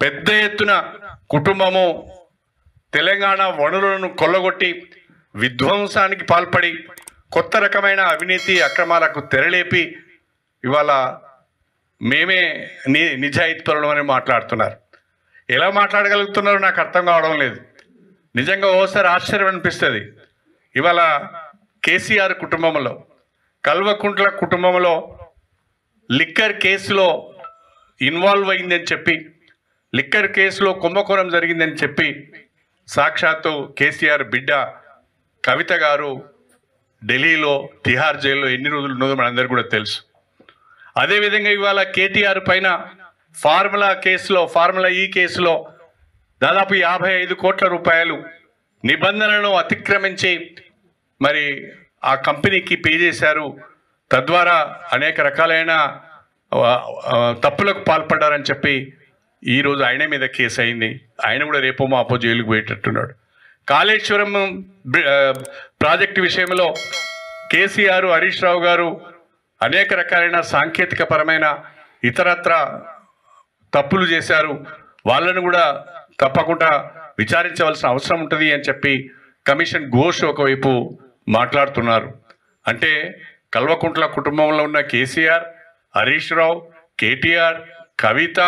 పెద్ద ఎత్తున కుటుంబము తెలంగాణ వనరులను కొల్లగొట్టి విధ్వంసానికి పాల్పడి కొత్త రకమైన అవినీతి అక్రమాలకు తెరలేపి ఇవాళ మేమే నిజాయితీపరులం అని మాట్లాడుతున్నారు. ఎలా మాట్లాడగలుగుతున్నారో నాకు అర్థం కావడం లేదు. నిజంగా ఓసారి ఆశ్చర్యం అనిపిస్తుంది. ఇవాళ కేసీఆర్ కుటుంబంలో, కల్వకుంట్ల కుటుంబంలో లిక్కర్ కేసులో ఇన్వాల్వ్ అయిందని చెప్పి, లిక్కర్ కేసులో కుంభకోణం జరిగిందని చెప్పి సాక్షాత్తు కేసీఆర్ బిడ్డ కవిత గారు ఢిల్లీలో తిహార్ జైల్లో ఎన్ని రోజులు ఉన్నదో మనందరికీ కూడా తెలుసు. అదేవిధంగా ఇవాళ కేటీఆర్ పైన ఫార్ములా ఈ కేసులో దాదాపు 55 కోట్ల రూపాయలు నిబంధనలను అతిక్రమించి మరి ఆ కంపెనీకి పే చేశారు. తద్వారా అనేక రకాలైన తప్పులకు పాల్పడ్డారని చెప్పి ఈరోజు ఆయన మీద కేసు అయింది. ఆయన కూడా రేపో మాపో జైలుకు పోయేటట్టున్నాడు. కాళేశ్వరం ప్రాజెక్టు విషయంలో కేసీఆర్, హరీష్ రావు గారు అనేక రకాలైన సాంకేతిక పరమైన ఇతరత్ర తప్పులు చేశారు. వాళ్ళను కూడా తప్పకుండా విచారించవలసిన అవసరం ఉంటుంది అని చెప్పి కమిషన్ ఘోష్ ఒకవైపు మాట్లాడుతున్నారు. అంటే కల్వకుంట్ల కుటుంబంలో ఉన్న కేసీఆర్, హరీష్ రావు, కేటీఆర్, కవిత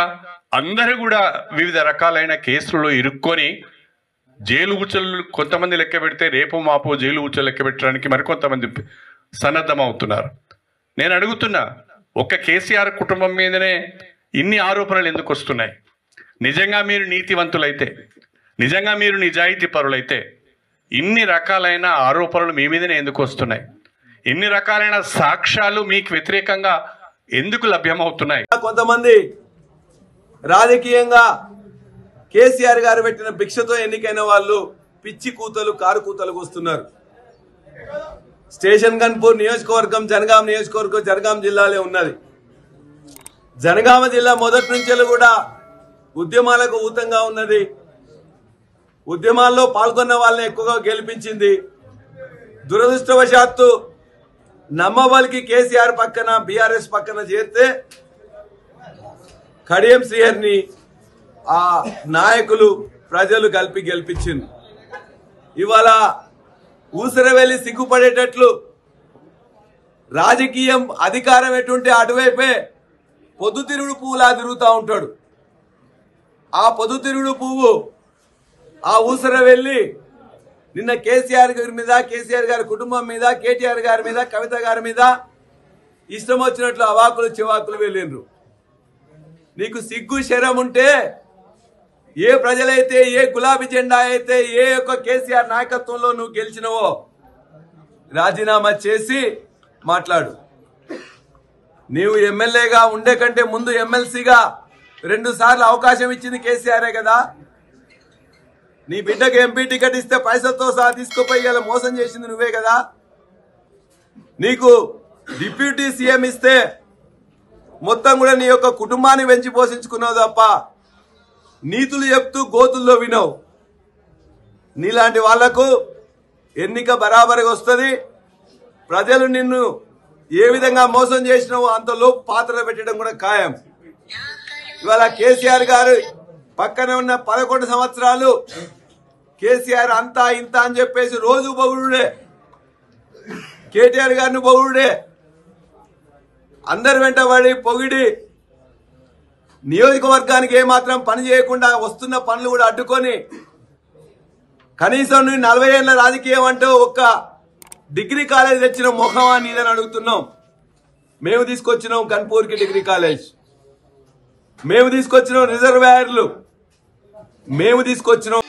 అందరూ కూడా వివిధ రకాలైన కేసులలో ఇరుక్కొని జైలు ఉచ్చులు కొంతమంది లెక్క పెడితే రేపు మాపో జైలు ఉచ్చులు లెక్క పెట్టడానికి మరికొంతమంది సన్నద్ధమవుతున్నారు. నేను అడుగుతున్నా, ఒక్క కేసీఆర్ కుటుంబం మీదనే ఇన్ని ఆరోపణలు ఎందుకు వస్తున్నాయి? నిజంగా మీరు నీతివంతులైతే, నిజంగా మీరు నిజాయితీ పరులైతే ఇన్ని రకాలైన ఆరోపణలు మీ మీదనే ఎందుకు వస్తున్నాయి? ఇన్ని రకాలైన సాక్ష్యాలు మీకు వ్యతిరేకంగా ఎందుకు లభ్యమవుతున్నాయి? కొంతమంది రాజకీయంగా కేసీఆర్ గారు పెట్టిన భిక్షతో ఎన్నికైన వాళ్ళు పిచ్చి కూతలు, కారు కూతలకు వస్తున్నారు. స్టేషన్ గన్పూర్ నియోజకవర్గం జనగాం నియోజకవర్గం జనగాం జిల్లాలో ఉన్నది. జనగామ జిల్లా మొదటి నుంచి కూడా ఉద్యమాలకు ఊతంగా ఉన్నది. ఉద్యమాల్లో పాల్గొన్న వాళ్ళని ఎక్కువగా గెలిపించింది. దురదృష్టవశాత్తు నమ్మవలికి కేసీఆర్ పక్కన బీఆర్ఎస్ పక్కన చేరితే కడియం శ్రీహరిని ఆ నాయకులు ప్రజలు కలిపి గెలిపించింది. ఇవాళ ఊసరవెల్లి సిగ్గుపడేటట్లు రాజకీయం అధికారం ఎటువంటి అటువైపే పొద్దుతిరుగుడు పువ్వులా తిరుగుతూ ఉంటాడు. ఆ పొద్దుతిరుగుడు పువ్వు ఆ ఊసరవెల్లి నిన్న కేసీఆర్ గారి మీద, కేసీఆర్ గారి కుటుంబం మీద, కేటీఆర్ గారి మీద, కవిత గారి మీద ఇష్టం వచ్చినట్లు అవాకులు చివాకులు వెళ్ళిండ్రు. నీకు సిగ్గు శరం ఉంటే ఏ ప్రజలైతే, ఏ గులాబీ జెండా అయితే, ఏ యొక్క కేసీఆర్ నాయకత్వంలో నువ్వు గెలిచినవో రాజీనామా చేసి మాట్లాడు. నీవు ఎమ్మెల్యేగా ఉండే కంటే ముందు ఎమ్మెల్సీగా 2 సార్లు అవకాశం ఇచ్చింది కేసీఆరే కదా. నీ బిడ్డకు ఎంపీ టికెట్ ఇస్తే పైసలతో సహా తీసుకుపోయి ఇలా మోసం చేసింది నువ్వే కదా. నీకు డిప్యూటీ సీఎం ఇస్తే మొత్తం కూడా నీ యొక్క కుటుంబాన్ని వెంచి పోషించుకున్నావు తప్ప నీతులు చెప్తూ గోతుల్లో వినవు. నీలాంటి వాళ్లకు ఎన్నిక బరాబరిగా వస్తుంది. ప్రజలు నిన్ను ఏ విధంగా మోసం చేసినావో అంతలోపు పాత్ర పెట్టడం కూడా ఖాయం. ఇవాళ కేసీఆర్ గారు పక్కన ఉన్న 11 సంవత్సరాలు కేసీఆర్ అంతా ఇంత అని చెప్పేసి రోజు పొగుడుడే, కేటీఆర్ గారిని పొగుడుడే, అందరి వెంటబడి పొగిడి నియోజకవర్గానికి ఏమాత్రం పని చేయకుండా వస్తున్న పనులు కూడా అడ్డుకొని కనీసం నువ్వు 40 ఏళ్ల రాజకీయం అంటూ ఒక్క డిగ్రీ కాలేజ్ తెచ్చిన ముఖమా నీదని అడుగుతున్నాం. మేము తీసుకొచ్చినాం కన్పూర్కి డిగ్రీ కాలేజ్, మేము తీసుకొచ్చినాం రిజర్వాయర్లు, మేము తీసుకొచ్చినాం